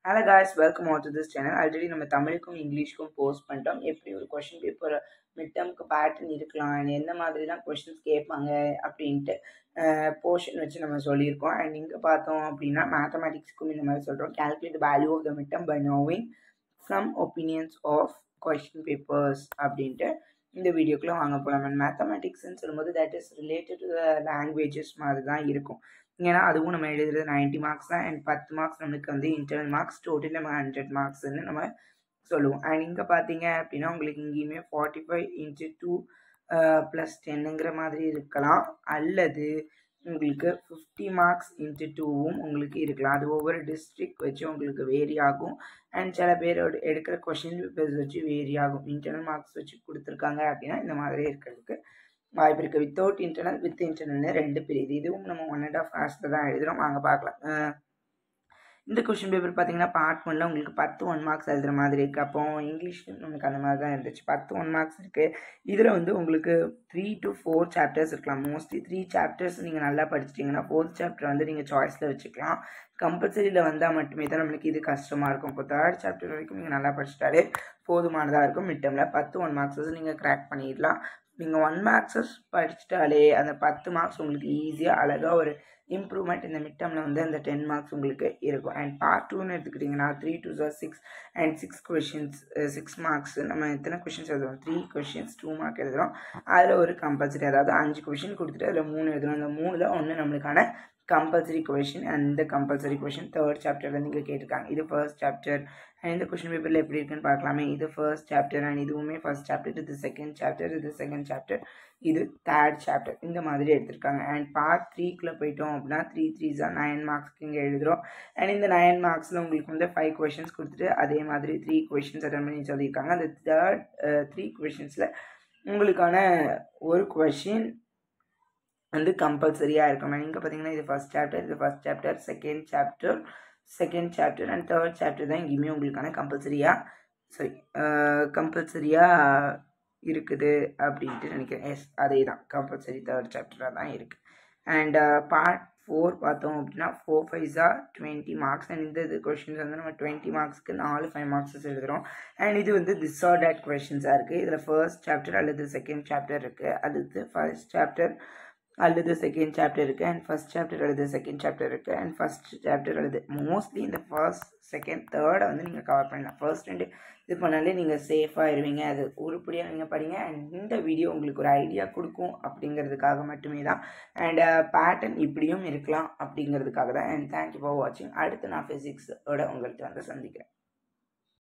Hello guys, welcome on to this channel. Already நம்ம தமிழுக்கும் இங்கிலீஷ்க்கும் post பண்ணிட்டோம். எப்படி ஒரு கொஸ்டின் பேப்பர் மிட்டம்க்கு பேட்டர்ன் இருக்கலாம், எந்த மாதிரிலாம் கொஸ்டின்ஸ் கேட்பாங்க அப்படின்ட்டு போர்ஷன் வச்சு நம்ம சொல்லியிருக்கோம். அண்ட் இங்கே பார்த்தோம் அப்படின்னா மேத்தமெட்டிக்ஸ்க்கும் இந்த மாதிரி சொல்கிறோம். Calculate value of the midterm by knowing some opinions of question papers அப்படின்ட்டு இந்த வீடியோக்குள்ளே வாங்க போகலாம். அண்ட் மேத்தமெட்டிக்ஸ்ன்னு சொல்லும்போது that is related to the languages மாதிரி தான் இருக்கும். ஏன்னா அதுவும் நம்ம எழுதுறது 90 மார்க்ஸ் தான். அண்ட் 10 மார்க்ஸ் நம்மளுக்கு வந்து இன்டர்னல் மார்க்ஸ், டோட்டல் நம்ம 100 மார்க்ஸ்ன்னு நம்ம சொல்லுவோம். அண்ட் இங்கே பார்த்தீங்க அப்படின்னா உங்களுக்கு இங்கேயுமே 45 × 2 + 10ங்கிற மாதிரி இருக்கலாம், அல்லது உங்களுக்கு 50 மார்க்ஸ் × 2வும் உங்களுக்கு இருக்கலாம். அது ஒவ்வொரு டிஸ்ட்ரிக்ட் வச்சு உங்களுக்கு வேரி ஆகும். அண்ட் சில பேர் எடுக்கிற கொஷின் பேப்பர்ஸ் வச்சு வேரி ஆகும். இன்டர்னல் மார்க்ஸ் வச்சு கொடுத்துருக்காங்க அப்படின்னா இந்த மாதிரி இருக்கிறதுக்கு வாய்ப்பு இருக்குது. வித்தவுட் இன்டர்னல், வித் இன்டர்னல்னு 2 பிரியுது. இதுவும் நம்ம 1.5 ஹவர்ஸில் தான் எழுதுகிறோம். வாங்க பார்க்கலாம். இந்த கொஷின் பேப்பர் பார்த்தீங்கன்னா பார்ட் 1ல் உங்களுக்கு 10 1 மார்க்ஸ் எழுதுகிற மாதிரி இருக்குது. அப்போ இங்கிலீஷ்லையும் நமக்கு அந்த மாதிரி தான் இருந்துச்சு. 10 1 மார்க்ஸ் இருக்குது. இதில் வந்து உங்களுக்கு 3 to 4 சாப்டர்ஸ் இருக்கலாம். மோஸ்ட்லி 3 சாப்டர்ஸ் நீங்கள் நல்லா படிச்சிட்டிங்கன்னா 4th சாப்டர் வந்து நீங்கள் சாய்ஸில் வச்சுக்கலாம். கம்பல்சரியில் வந்தால் மட்டுமே தான் நம்மளுக்கு இது கஷ்டமாக இருக்கும். இப்போ 3rd சாப்டர் வரைக்கும் நீங்கள் நல்லா படிச்சிட்டாலே போதுமானதாக இருக்கும். மிட் டேர்மில் 10 1 மார்க்ஸஸ் நீங்கள் கிராக் பண்ணிடலாம். நீங்கள் 1 மார்க்ஸஸ் படிச்சிட்டாலே அந்த 10 மார்க்ஸ் உங்களுக்கு ஈஸியாக அழகாக ஒரு இம்ப்ரூவ்மெண்ட் இந்த மிட் டேர்மில் வந்து அந்த 10 மார்க்ஸ் உங்களுக்கு இருக்கும். அண்ட் பார்ட் 2ன்னு எடுத்துக்கிட்டிங்கன்னா 3 2 6 அண்ட் 6 கொஷின்ஸ் 6 மார்க்ஸ். நம்ம எத்தனை கொஷின்ஸ் எழுதுறோம்? 3 கொஷின்ஸ் 2 மார்க் எழுதுகிறோம். அதில் ஒரு கம்பல்சரி, அதாவது 5 கொஷின் கொடுத்துட்டு அதில் 3 எழுதுகிறோம். அந்த 3ல் ஒன்று நம்மளுக்கான கம்பல்சரி கொஷின். அண்ட் இந்த கம்பல்சரி கொஷின் 3rd சாப்டர்லேருந்து இங்கே கேட்டிருக்காங்க. இது 1st சாப்டர். அண்ட் இந்த கொஷின் பேப்பரில் எப்படி இருக்குன்னு பார்க்கலாமே. இது 1st சாப்டர் அண்ட் இதுவுமே 1st சாப்டர். இது 2nd சாப்டர், இது 2nd சாப்டர், இது 3rd சாப்டர். இந்த மாதிரி எடுத்திருக்காங்க. அண்ட் பார்ட் 3க்குள்ளே போயிட்டோம் அப்படின்னா 3 3s 9 மார்க்ஸ்க்கு இங்கே எழுதுகிறோம். அண்ட் இந்த 9 மார்க்ஸில் உங்களுக்கு வந்து 5 கொஷின்ஸ் கொடுத்துட்டு அதே மாதிரி 3 கொஷின்ஸ் அட்டன் பண்ணி சொல்லியிருக்காங்க. அந்த 3 கொஷின்ஸில் உங்களுக்கான ஒரு கொஷின் வந்து கம்பல்சரியாக இருக்கும். இங்கே பார்த்தீங்கன்னா இது 1st சாப்டர், இது 1st chapter, 2nd chapter, 2nd chapter and 3rd chapter தான் இங்கேயுமே உங்களுக்கான கம்பல்சரியாக இருக்குது அப்படின்ட்டு நினைக்கிறேன். எஸ், அதே தான், கம்பல்சரி 3rd சாப்டராக தான் இருக்குது. அண்ட் பார்ட் 4 பார்த்தோம் அப்படின்னா 4 5s 20 மார்க்ஸ். அண்ட் இந்த கொஷின்ஸ் வந்து நம்ம 20 மார்க்ஸ்க்கு 4 5 மார்க்ஸஸ் எழுதுகிறோம். அண்ட் இது வந்து திஸ் ஆர் தட் கொஷின்ஸாக இருக்குது. இதில் 1st சாப்டர் அல்லது 2nd சாப்டர் இருக்குது, அல்லது 1st சாப்டர் அல்லது 2nd சாப்டர் இருக்குது, அண்ட் 1st சாப்டர் அல்லது 2nd சாப்டர் இருக்குது, அண்ட் 1st சாப்டர் அல்லது மோஸ்ட்லி இந்த 1st 2nd 3rd வந்து நீங்கள் கவர் பண்ணலாம். 1st 2 இது பண்ணாலே நீங்கள் சேஃபாக இருவீங்க. அது உருப்படியாக நீங்கள் படிங்க. அண்ட் இந்த வீடியோ உங்களுக்கு ஒரு ஐடியா கொடுக்கும் அப்படிங்கிறதுக்காக மட்டுமே தான். அண்ட் பேட்டர்ன் இப்படியும் இருக்கலாம் அப்படிங்கிறதுக்காக தான். அண்ட் தேங்க்யூ ஃபார் வாட்சிங். அடுத்து நான் ஃபிசிக்ஸோட உங்கள்கிட்ட வந்து சந்திக்கிறேன்.